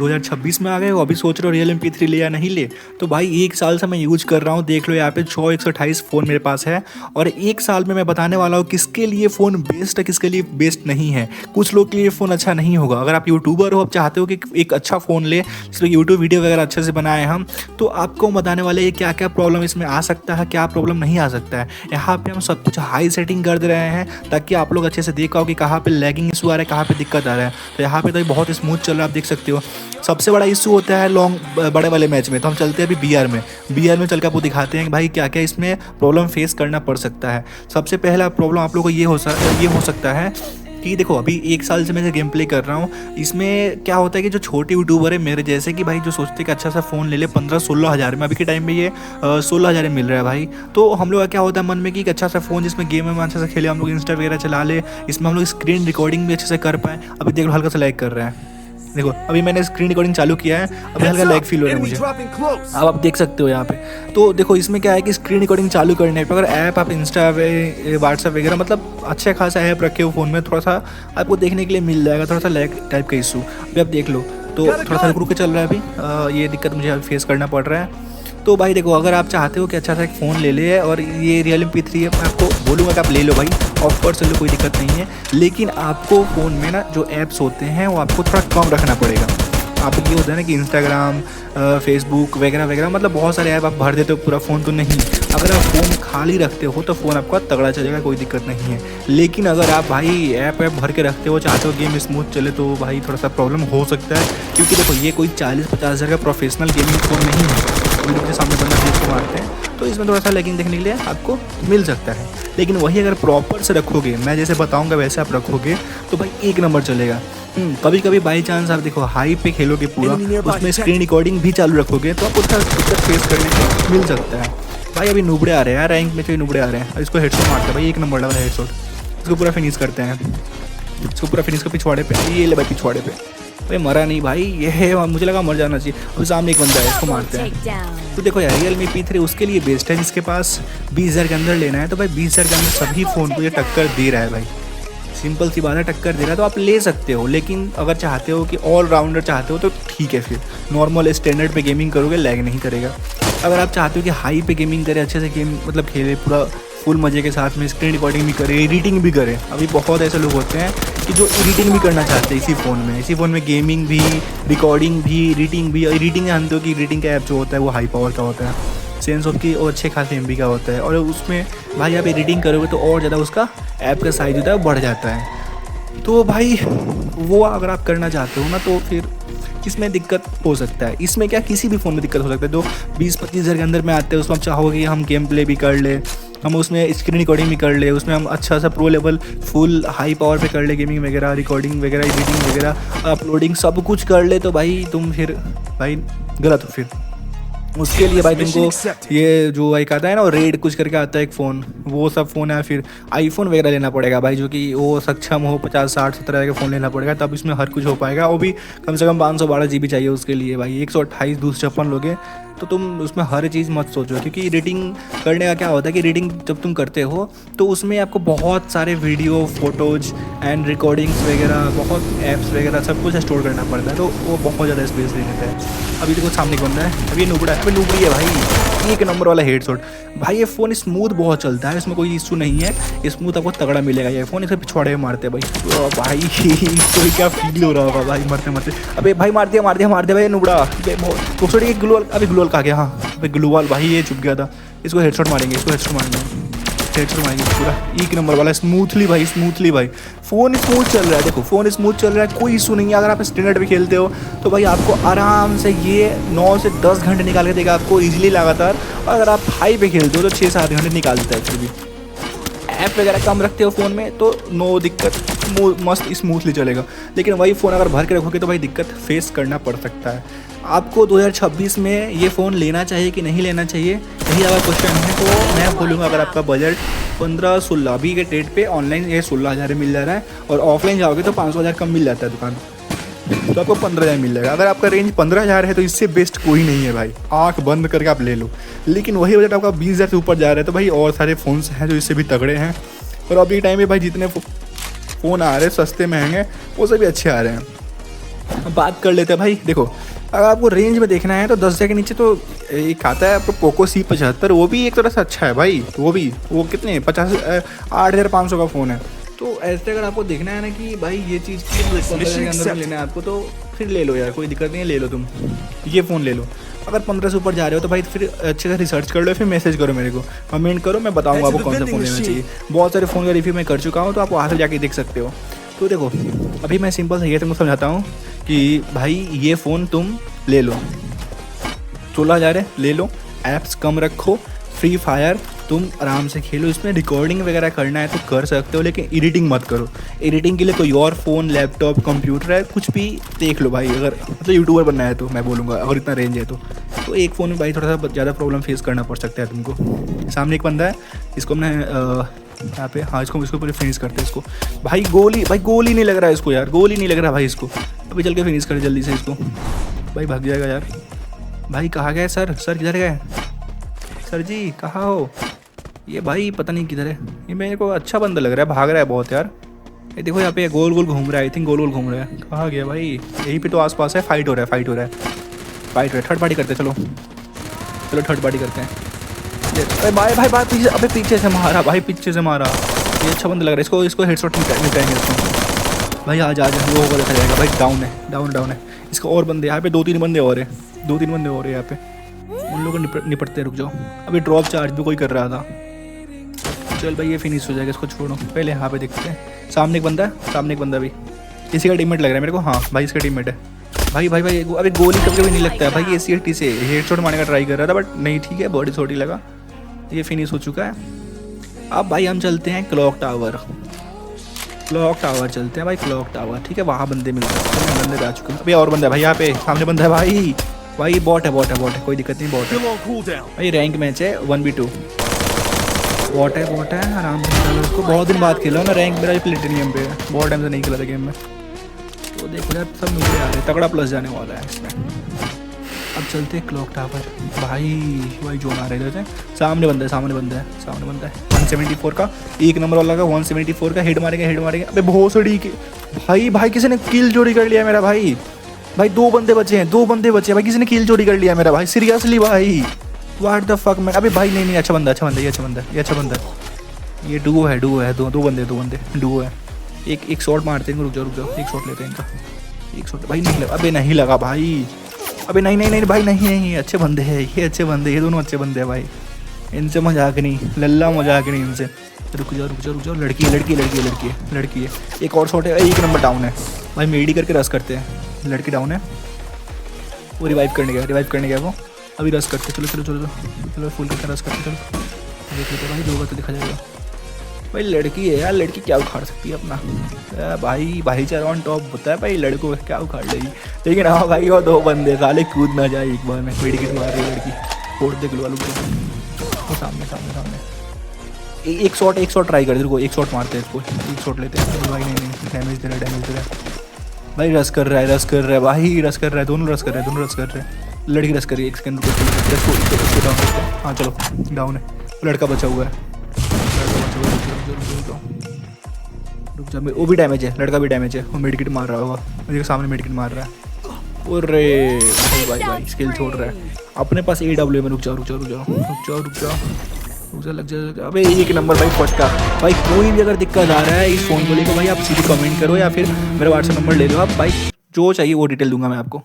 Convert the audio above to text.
2026 में आ गए हो, अभी सोच रहे हो Realme P3 ले या नहीं ले। तो भाई 1 साल से मैं यूज कर रहा हूँ, देख लो यहाँ पे 128 फ़ोन मेरे पास है। और 1 साल में मैं बताने वाला हूँ किसके लिए फ़ोन बेस्ट है, किसके लिए बेस्ट नहीं है। कुछ लोग के लिए फ़ोन अच्छा नहीं होगा। अगर आप यूट्यूबर हो, आप चाहते हो कि एक अच्छा फ़ोन ले जिसमें यूट्यूब वीडियो वगैरह अच्छे से बनाए हम, तो आपको बताने वाले ये क्या क्या प्रॉब्लम इसमें आ सकता है, क्या प्रॉब्लम नहीं आ सकता है। यहाँ पे हम सब कुछ हाई सेटिंग कर दे रहे हैं ताकि आप लोग अच्छे से देख पाओ कि कहाँ पे लैगिंग इशू आ रहा है, कहाँ पे दिक्कत आ रहा है। तो यहाँ पे तो बहुत स्मूथ चल रहा है, आप देख सकते हो। सबसे बड़ा इशू होता है लॉन्ग बड़े वाले मैच में। तो हम चलते हैं अभी बीआर में चल के आपको दिखाते हैं कि भाई क्या क्या इसमें प्रॉब्लम फेस करना पड़ सकता है। सबसे पहला प्रॉब्लम आप लोग को ये हो सकता है कि देखो अभी 1 साल से मैं गेम प्ले कर रहा हूँ, इसमें क्या होता है कि जो छोटे यूट्यूबर है मेरे जैसे कि भाई जो सोचते हैं कि अच्छा सा फ़ोन ले ले 15-16 हज़ार में, अभी के टाइम में ये 16 हज़ार में मिल रहा है भाई। तो हम लोग का क्या होता है मन में कि एक अच्छा सा फ़ोन जिसमें गेम में अच्छा से खेले, हम लोग इंस्टा वगैरह चला ले, इसमें हम लोग स्क्रीन रिकॉर्डिंग भी अच्छे से कर पाए। अभी देख लो हल्का सा लैग कर रहा है, देखो अभी मैंने स्क्रीन रिकॉर्डिंग चालू किया है, अभी हल्का लैग फील हो रहा है मुझे, अब आप देख सकते हो यहाँ पे। तो देखो इसमें क्या है कि स्क्रीन रिकॉर्डिंग चालू करने पर अगर ऐप आप इंस्टा व्हाट्सएप वगैरह मतलब अच्छा खासा ऐप रखे हो फ़ोन में, थोड़ा सा आपको देखने के लिए मिल जाएगा थोड़ा सा लैग टाइप का इशू। अभी आप देख लो तो थोड़ा सा रुक के चल रहा है अभी, ये दिक्कत मुझे फेस करना पड़ रहा है। तो भाई देखो अगर आप चाहते हो कि अच्छा सा एक फ़ोन ले ले और ये Realme P3 है, मैं आपको बोलूँगा कि आप ले लो भाई, ऑफ कोर्स ले लो, कोई दिक्कत नहीं है। लेकिन आपको फ़ोन में ना जो ऐप्स होते हैं वो आपको थोड़ा कम रखना पड़ेगा। आप ये होता है ना कि इंस्टाग्राम, फेसबुक वगैरह वगैरह मतलब बहुत सारे ऐप आप भर देते हो पूरा फ़ोन, तो नहीं। अगर आप फ़ोन खाली रखते हो तो फ़ोन आपका तगड़ा चलेगा, कोई दिक्कत नहीं है। लेकिन अगर आप भाई ऐप भर के रखते हो, चाहते हो गेम स्मूथ चले, तो भाई थोड़ा सा प्रॉब्लम हो सकता है। क्योंकि देखो ये कोई 40-50 हज़ार का प्रोफेशनल गेमिंग फ़ोन नहीं है, वीडियो के सामने बंदा देख को मारते हैं, तो इसमें थोड़ा सा लैगिंग देखने के लिए आपको मिल सकता है। लेकिन वही अगर प्रॉपर से रखोगे, मैं जैसे बताऊंगा वैसे आप रखोगे, तो भाई 1 नंबर चलेगा। कभी कभी बाई चांस आप देखो हाई पे खेलोगे पूरा, उसमें स्क्रीन रिकॉर्डिंग भी चालू रखोगे, तो आपको थोड़ा दिक्कत फेस करने को मिल सकता है। भाई अभी नुबड़े आ रहे हैं यार, रैंक में नुबड़े आ रहे हैं, इसको हेडशॉट मारते हैं भाई, 1 नंबर वाला हेडशॉट। इसको पूरा फिनिश करते हैं, इसको पूरा फिनिश को पिछवाड़े पे, ये ले भाई पिछवाड़े पे। भाई मरा नहीं भाई, ये है, मुझे लगा मर जाना चाहिए। अभी सामने एक बंदा है, इसको मारते हैं। तो देखो यार Realme P3 उसके लिए बेस्ट है जिसके पास 20 हज़ार के अंदर लेना है। तो भाई 20 हज़ार के अंदर सभी फ़ोन को ये टक्कर दे रहा है भाई, सिंपल सी बात है, टक्कर दे रहा है, तो आप ले सकते हो। लेकिन अगर चाहते हो कि ऑलराउंडर चाहते हो तो ठीक है, फिर नॉर्मल स्टैंडर्ड पे गेमिंग करोगे, लैग नहीं करेगा। अगर आप चाहते हो कि हाई पे गेमिंग करे, अच्छे से गेम मतलब खेले पूरा फुल मज़े के साथ में, स्क्रीन रिकॉर्डिंग भी करे, एडिटिंग भी करे। अभी बहुत ऐसे लोग होते हैं कि जो एडिटिंग भी करना चाहते हैं इसी फ़ोन में गेमिंग भी, रिकॉर्डिंग भी, एडिटिंग भी। एडिटिंग जानते हो कि एडिटिंग का ऐप जो होता है वो हाई पावर का होता है, सेंस ऑफ की और अच्छे खासे MB का होता है। और उसमें भाई आप एडिटिंग करोगे तो और ज़्यादा उसका ऐप का साइज़ होता है वो बढ़ जाता है। तो भाई वो अगर आप करना चाहते हो ना, तो फिर इसमें दिक्कत हो सकता है। इसमें क्या किसी भी फ़ोन में दिक्कत हो सकता है। जो 20-25 हज़ार के अंदर में आते हैं उसमें हम चाहोगे कि हम गेम प्ले भी कर ले, हम उसमें स्क्रीन रिकॉर्डिंग भी कर ले, उसमें हम अच्छा सा pro level full high power पे कर ले, गेमिंग वगैरह, रिकॉर्डिंग वगैरह, एडिटिंग वगैरह, अपलोडिंग सब कुछ कर ले, तो भाई तुम फिर भाई गलत हो। फिर उसके लिए भाई तुमको ये जो एक आता है ना रेड कुछ करके आता है एक फ़ोन, वो सब फ़ोन है, फिर आईफोन वगैरह लेना पड़ेगा भाई, जो कि वो सक्षम हो 50-60-70 का फ़ोन लेना पड़ेगा, तब इसमें हर कुछ हो पाएगा। वो भी कम से कम 512 GB चाहिए उसके लिए भाई। 128 256 लोगे तो तुम उसमें हर चीज़ मत सोचो, क्योंकि एडिटिंग करने का क्या होता है कि एडिटिंग जब तुम करते हो तो उसमें आपको बहुत सारे वीडियो, फोटोज़ एंड रिकॉर्डिंग्स वगैरह, बहुत ऐप्स वगैरह सब कुछ स्टोर करना पड़ता है, तो वो बहुत ज़्यादा स्पेस ले लेता है। अभी देखो सामने एक बंदा है, अभी ये नुबड़ा है, अभी नुबड़ी है भाई, 1 नंबर वाला हेडशॉट। भाई ये फ़ोन स्मूथ बहुत चलता है, इसमें कोई इशू नहीं है, स्मूथ आपको तगड़ा मिलेगा ये फ़ोन। इसे पिछवाड़े मारते हैं भाई, तो भाई तो क्या फील हो रहा होगा भाई मरते मरते। अबे भाई मार दिया भाई नुबड़ा, बहुत ग्लूवाल, अभी ग्लूवाल कहा गया, हाँ अभी ग्लूवाल भाई ये चुप गया था। इसको हेडशॉट मारेंगे, हेडशॉट मारेंगे पूरा 1 नंबर वाला स्मूथली भाई फ़ोन स्मूथ चल रहा है। देखो फ़ोन स्मूथ चल रहा है, कोई इशू नहीं है। अगर आप स्टैंडर्ड पे खेलते हो तो भाई आपको आराम से ये 9 से 10 घंटे निकाल के देगा आपको ईजिली लगातार। और अगर आप हाई पे खेलते हो तो 6-7 घंटे निकाल देता है। फिर भी ऐप वगैरह कम रखते हो फ़ोन में तो नो दिक्कत, मस्त स्मूथली चलेगा। लेकिन वही फ़ोन अगर भर के रखोगे तो भाई दिक्कत फेस करना पड़ सकता है। आपको 2026 में ये फ़ोन लेना चाहिए कि नहीं लेना चाहिए, यही अगर क्वेश्चन है तो मैं बोलूँगा अगर आपका बजट 15-16 अभी के डेट पे ऑनलाइन ये 16 हज़ार मिल जा रहा है, और ऑफलाइन जाओगे तो 500 हज़ार कम मिल जाता है दुकान, तो आपको 15 हज़ार मिल जाएगा। अगर आपका रेंज 15 हज़ार है तो इससे बेस्ट कोई नहीं है भाई, आँख बंद करके आप ले लो। लेकिन वही बजट आपका 20 हज़ार से ऊपर जा रहा है तो भाई और सारे फ़ोन्स हैं जो इससे भी तगड़े हैं। और अभी टाइम में भाई जितने फ़ोन आ रहे हैं सस्ते महंगे वो सभी अच्छे आ रहे हैं। अब बात कर लेते हैं भाई। देखो अगर आपको रेंज में देखना है तो 10,000 के नीचे तो एक आता है आपको पोको C75, वो भी एक तरह से अच्छा है भाई। वो कितने 8,500 का फ़ोन है। तो ऐसे अगर आपको देखना है ना कि भाई ये चीज़ 15,000 के अंदर में लेना है आपको, तो फिर ले लो यार, कोई दिक्कत नहीं है, ले लो तुम ये फ़ोन ले लो। अगर 15 से ऊपर जा रहे हो तो भाई फिर अच्छे से रिसर्च कर लो, फिर मैसेज करो मेरे को, कमेंट करो, मैं बताऊंगा आपको कौन सा फ़ोन लेना चाहिए। बहुत सारे फ़ोन का रिव्यू मैं कर चुका हूँ, तो आप वहाँ से जाके देख सकते हो। तो देखो अभी मैं सिंपल से ये तुमको समझाता हूँ कि भाई ये फ़ोन तुम ले लो, 16,000 है, ले लो। ऐप्स कम रखो, फ्री फायर तुम आराम से खेलो, इसमें रिकॉर्डिंग वगैरह करना है तो कर सकते हो, लेकिन एडिटिंग मत करो। एडिटिंग के लिए कोई और फ़ोन, लैपटॉप, कंप्यूटर है, कुछ भी देख लो भाई। अगर मतलब यूट्यूबर बनना है तो मैं बोलूँगा, अगर इतना रेंज है तो एक फ़ोन में भाई थोड़ा सा ज़्यादा प्रॉब्लम फेस करना पड़ सकता है तुमको। सामने एक बंदा है, इसको हमने यहाँ पे, हाँ इसको पूरे फिनिश करते हैं इसको। भाई गोली नहीं लग रहा है इसको यार, गोली नहीं लग रहा भाई इसको। अभी चल के फिनिश कर जल्दी से इसको, भाई भाग जाएगा यार। भाई कहाँ गए सर किधर गए सर जी, कहाँ हो? ये भाई पता नहीं किधर है, ये मेरे को अच्छा बंदा लग रहा है, भाग रहा है बहुत यार। ये देखो यहाँ पे गोल गोल घूम रहा है, आई थिंक गोल गोल घूम रहा है। कहाँ गया भाई? यहीं पे तो आसपास है, फाइट हो रहा है। थर्ड पार्टी करते हैं, चलो थर्ड पार्टी करते हैं। अरे भाई पीछे, अबे पीछे से मारा भाई, पीछे से मारा। ये अच्छा बंदा लग रहा है, इसको हेडशॉट निकालेंगे इसको। भाई आ जा वो होगा, देखा जाएगा भाई। डाउन है इसका। और बंदे यहाँ पे 2-3 बंदे और हैं, 2-3 बंदे और हैं यहाँ पे, उन लोगों को निपटते। रुक जाओ, अभी ड्रॉप चार्ज भी कोई कर रहा था। चल भाई ये फिनिश हो जाएगा, इसको छोड़ो। पहले यहाँ पे देखते हैं, सामने एक बंदा भी इसी का टीममेट लग रहा है मेरे को। हाँ भाई इसका टीममेट है। भाई अभी गोली कभी नहीं लगता है भाई। ये CT से हेडशॉट मारने का ट्राई कर रहा था, बट नहीं, ठीक है, बॉडी छोटी लगा। ये फिनिश हो चुका है। अब भाई हम चलते हैं क्लॉक टावर चलते हैं भाई, क्लॉक टावर। ठीक है, वहाँ बंदे मिलते हैं, बंदे आ चुके हैं। अभी और बंदा है भाई, यहाँ पे सामने बंदा है भाई बॉट है, कोई दिक्कत नहीं, बॉट है भाई। रैंक मैच है 1v2, बॉट है, आराम से खेलो इसको। बहुत दिन बाद खेला ना रैंक, मेरा प्लेटिनियम पे है, बहुत टाइम से नहीं खेला था गेम में। तो देखो यार सब मिलते आ रहे हैं, तगड़ा प्लस जाने वाला है इसमें। अब चलते हैं क्लॉक टावर। भाई जो आ रहे थे, सामने बंदा है 174 का, एक नंबर वाला का 174 का। हेड मारेंगे। अबे बहुत सड़ी के भाई किसी ने किल चोरी कर लिया मेरा भाई। 2 बंदे बचे हैं भाई, किसी ने किल चोरी कर लिया मेरा भाई, सीरियसली भाई, व्हाट द फक मैन। अबे भाई नहीं, अच्छा बंदा ये डुओ है, दो बंदे डुओ है। एक शॉट मारते हैं, रुक जाओ, एक शॉट लेते हैं इनका, एक शॉट। भाई नहीं लगा, अबे नहीं लगा भाई, अबे नहीं भाई, नहीं अच्छे बंदे हैं ये दोनों अच्छे बंदे हैं भाई, इनसे मजाक नहीं, लल्ला मजाक नहीं इनसे। रुक जाओ, लड़की है। एक और शॉट है, एक नंबर डाउन है भाई, मेडी करके रस करते हैं। लड़की डाउन है, वो रिवाइव करने गया वो, अभी रस करते। चलो फुल करके रस करते। चलो देख लेते भाई, 2 बार तो दिखा जाएगा भाई। लड़की है यार, लड़की क्या उखाड़ सकती है अपना भाईचारा ऑन टॉप होता है भाई, लड़कों क्या उखाड़ लेगी। लेकिन हाँ भाई, वो 2 बंदे साले कूद ना जाए एक बार में, मेडिकेट मार रही है लड़की। और देख लो वो सामने एक शॉट ट्राई कर दे, रुको, एक शॉट मारते हैं इसको, एक शॉट लेते हैं भाई। नहीं डैमेज दे रहा है भाई, रस कर रहा है भाई, दोनों रस कर रहे हैं। लड़की रस कर रही है, एक सेकंड रुको, डाउन करते हैं। हाँ चलो डाउन है, लड़का बचा हुआ है, रुक जा, वो भी डैमेज है, लड़का भी डैमेज है, वो मेडिकेट मार रहा होगा, मुझे सामने मेडिकेट मार रहा है। अरे भाई स्किल छोड़ रहा है अपने पास AW में। रुक जाओ, लग जाएगा। अबे एक नंबर भाई फटका भाई। कोई भी अगर दिक्कत आ रहा है इस फ़ोन को लेकर भाई, आप सीधे कमेंट करो या फिर मेरा WhatsApp नंबर ले लो आप भाई, जो चाहिए वो डिटेल दूंगा मैं आपको।